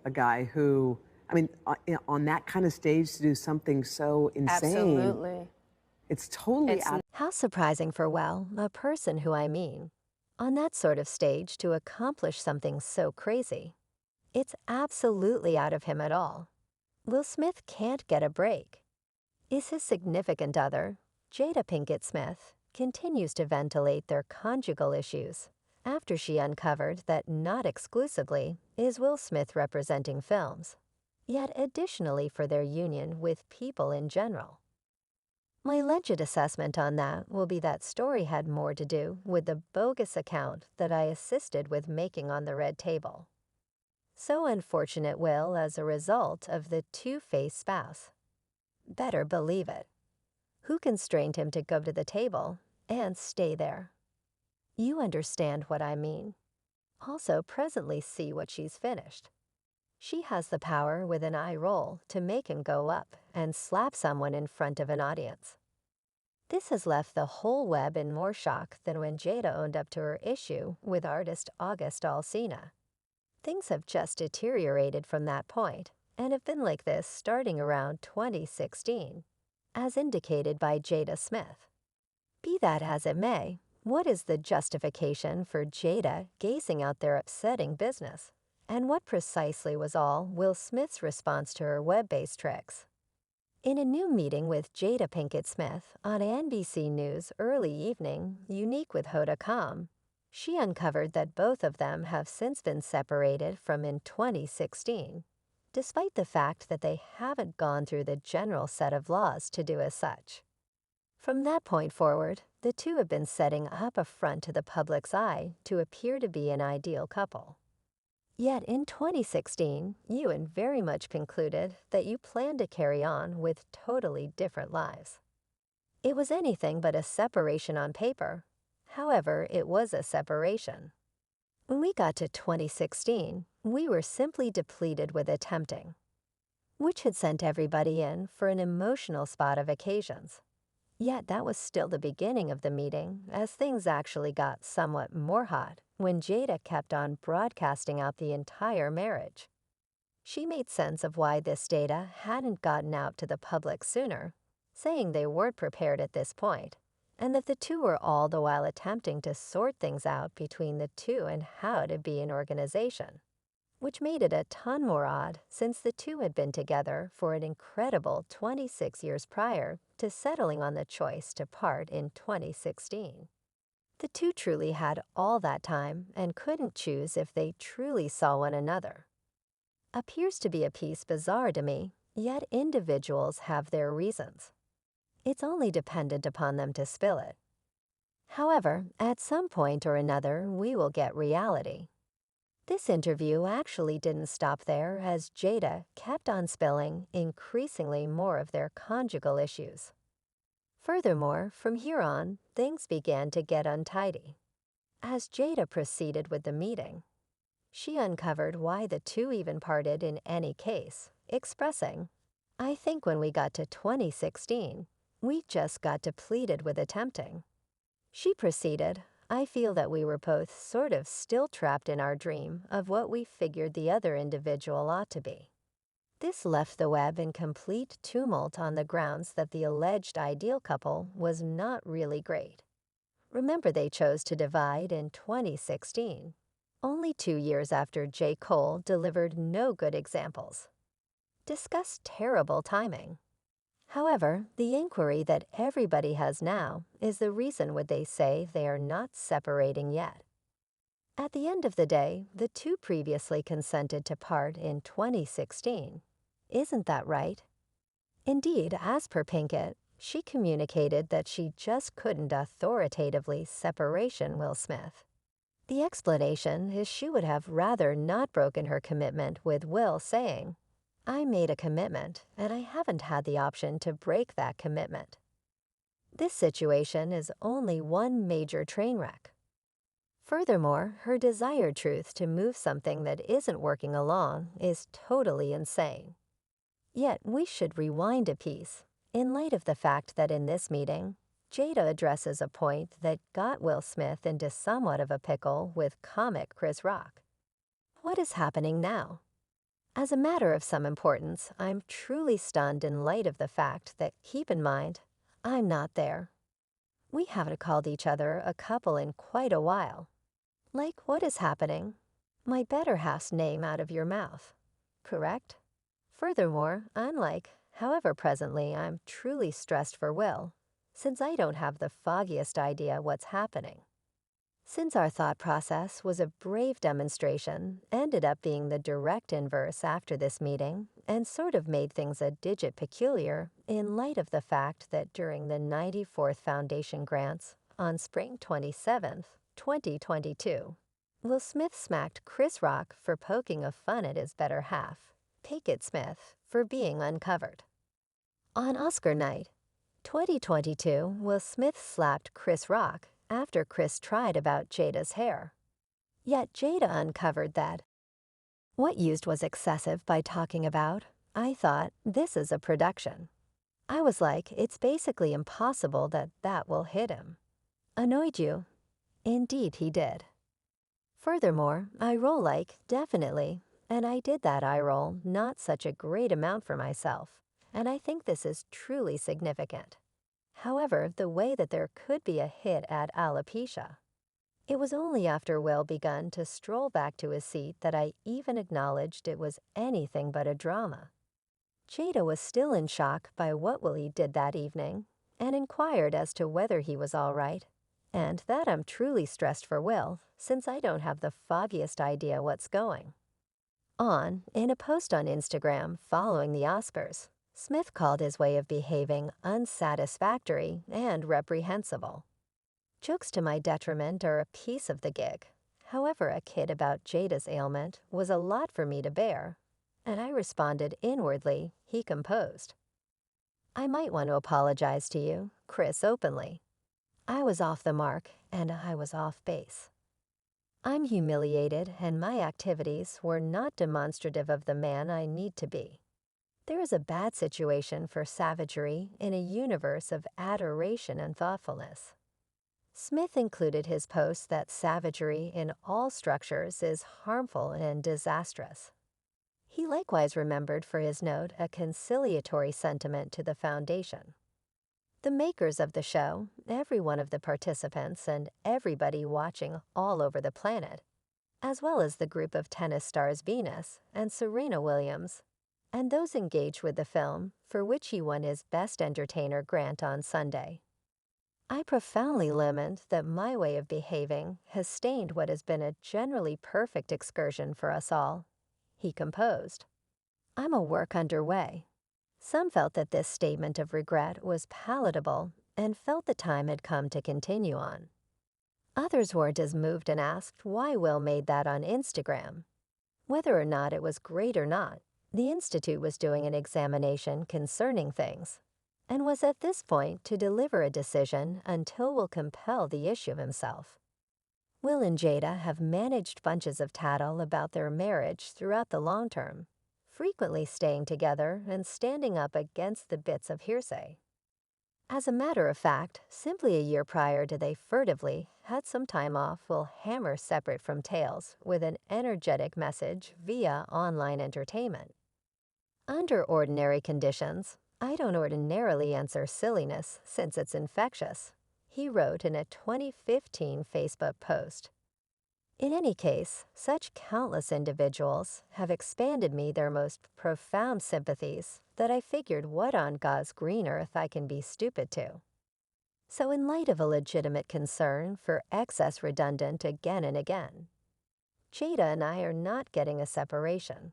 a guy who, I mean, on that kind of stage to do something so insane, Absolutely. it's totally It's out. How surprising for, well, a person who I mean. On that sort of stage to accomplish something so crazy. It's absolutely out of him at all. Will Smith can't get a break. Is his significant other, Jada Pinkett Smith, continues to ventilate their conjugal issues after she uncovered that not exclusively is Will Smith representing films, yet additionally for their union with people in general. My legit assessment on that will be that story had more to do with the bogus account that I assisted with making on the red table. So unfortunate Will as a result of the two-faced spouse. Better believe it. Who constrained him to go to the table and stay there? You understand what I mean. Also presently see what she's finished. She has the power with an eye roll to make him go up and slap someone in front of an audience. This has left the whole web in more shock than when Jada owned up to her issue with artist August Alsina. Things have just deteriorated from that point and have been like this starting around 2016, as indicated by Jada Smith. Be that as it may, what is the justification for Jada gazing out their upsetting business? And what precisely was all Will Smith's response to her web-based tricks? In a new meeting with Jada Pinkett Smith on NBC News early evening, unique with Hoda Khan, she uncovered that both of them have since been separated from in 2016, despite the fact that they haven't gone through the general set of laws to do as such. From that point forward, the two have been setting up a front to the public's eye to appear to be an ideal couple. Yet in 2016, you very much concluded that you planned to carry on with totally different lives. It was anything but a separation on paper. However, it was a separation. When we got to 2016, we were simply depleted with attempting, which had sent everybody in for an emotional spot of occasions. Yet that was still the beginning of the meeting, as things actually got somewhat more hot when Jada kept on broadcasting out the entire marriage. She made sense of why this data hadn't gotten out to the public sooner, saying they weren't prepared at this point, and that the two were all the while attempting to sort things out between the two and how to be an organization, which made it a ton more odd since the two had been together for an incredible 26 years prior to settling on the choice to part in 2016. The two truly had all that time and couldn't choose if they truly saw one another. Appears to be a piece bizarre to me, yet individuals have their reasons. It's only dependent upon them to spill it. However, at some point or another, we will get reality. This interview actually didn't stop there as Jada kept on spilling increasingly more of their conjugal issues. Furthermore, from here on, things began to get untidy. As Jada proceeded with the meeting, she uncovered why the two even parted in any case, expressing, "I think when we got to 2016, we just got depleted with attempting." She proceeded, "I feel that we were both sort of still trapped in our dream of what we figured the other individual ought to be." This left the web in complete tumult on the grounds that the alleged ideal couple was not really great. Remember, they chose to divide in 2016, only 2 years after J. Cole delivered no good examples. Discuss terrible timing. However, the inquiry that everybody has now is the reason would they say they are not separating yet. At the end of the day, the two previously consented to part in 2016. Isn't that right? Indeed, as per Pinkett, she communicated that she just couldn't authoritatively separation Will Smith. The explanation is she would have rather not broken her commitment with Will, saying, "I made a commitment, and I haven't had the option to break that commitment." This situation is only one major train wreck. Furthermore, her desired truth to move something that isn't working along is totally insane. Yet we should rewind a piece, in light of the fact that in this meeting, Jada addresses a point that got Will Smith into somewhat of a pickle with comic Chris Rock. What is happening now? As a matter of some importance, I'm truly stunned in light of the fact that, keep in mind, I'm not there. We haven't called each other a couple in quite a while. Like, what is happening? My better half's name out of your mouth, correct? Furthermore, unlike, however presently I'm truly stressed for Will, since I don't have the foggiest idea what's happening. Since our thought process was a brave demonstration, ended up being the direct inverse after this meeting, and sort of made things a digit peculiar in light of the fact that during the 94th Foundation grants on spring 27th, 2022, Will Smith smacked Chris Rock for poking a fun at his better half, Pinkett Smith, for being uncovered. On Oscar night, 2022, Will Smith slapped Chris Rock after Chris tried about Jada's hair. Yet Jada uncovered that what used was excessive by talking about, I thought, this is a production. I was like, it's basically impossible that that will hit him. Annoyed you? Indeed he did. Furthermore, I roll like, definitely, and I did that eye roll not such a great amount for myself, and I think this is truly significant. However, the way that there could be a hit at alopecia. It was only after Will begun to stroll back to his seat that I even acknowledged it was anything but a drama. Jada was still in shock by what Willie did that evening, and inquired as to whether he was all right, and that I'm truly stressed for Will, since I don't have the foggiest idea what's going on. In a post on Instagram following the Oscars, Smith called his way of behaving unsatisfactory and reprehensible. Jokes to my detriment are a piece of the gig. However, a kid about Jada's ailment was a lot for me to bear, and I responded inwardly, he composed. I might want to apologize to you, Chris, openly. I was off the mark, and I was off base. I'm humiliated, and my activities were not demonstrative of the man I need to be. There is a bad situation for savagery in a universe of adoration and thoughtfulness. Smith included his post that savagery in all structures is harmful and disastrous. He likewise remembered for his note a conciliatory sentiment to the foundation. The makers of the show, every one of the participants, and everybody watching all over the planet, as well as the group of tennis stars Venus and Serena Williams, and those engaged with the film, for which he won his Best Entertainer grant on Sunday. I profoundly lament that my way of behaving has stained what has been a generally perfect excursion for us all, he composed. I'm a work underway. Some felt that this statement of regret was palatable and felt the time had come to continue on. Others weren't as moved and asked why Will made that on Instagram. Whether or not it was great or not, the Institute was doing an examination concerning things, and was at this point to deliver a decision until Will compel the issue himself. Will and Jada have managed bunches of tattle about their marriage throughout the long term, frequently staying together and standing up against the bits of hearsay. As a matter of fact, simply a year prior to they furtively had some time off will hammer separate from Tales with an energetic message via online entertainment. Under ordinary conditions, I don't ordinarily answer silliness since it's infectious, he wrote in a 2015 Facebook post. In any case, such countless individuals have expanded me their most profound sympathies that I figured what on God's green earth I can be stupid to. So in light of a legitimate concern for excess redundant again and again, Jada and I are not getting a separation.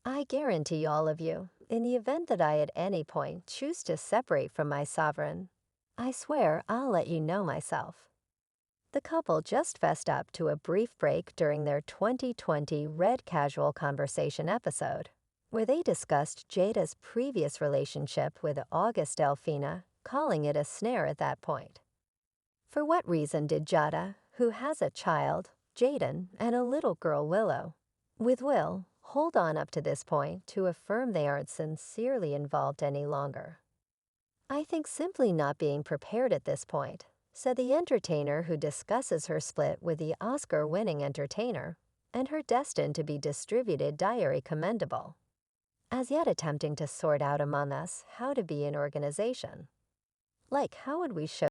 I guarantee all of you, in the event that I at any point choose to separate from my sovereign, I swear I'll let you know myself. The couple just fessed up to a brief break during their 2020 Red Casual Conversation episode, where they discussed Jada's previous relationship with August Delfina, calling it a snare at that point. For what reason did Jada, who has a child, Jaden, and a little girl, Willow, with Will, hold on up to this point to affirm they aren't sincerely involved any longer? I think simply not being prepared at this point, said the entertainer who discusses her split with the Oscar-winning entertainer, and her destined to be distributed diary commendable. As yet attempting to sort out among us how to be an organization. Like, how would we show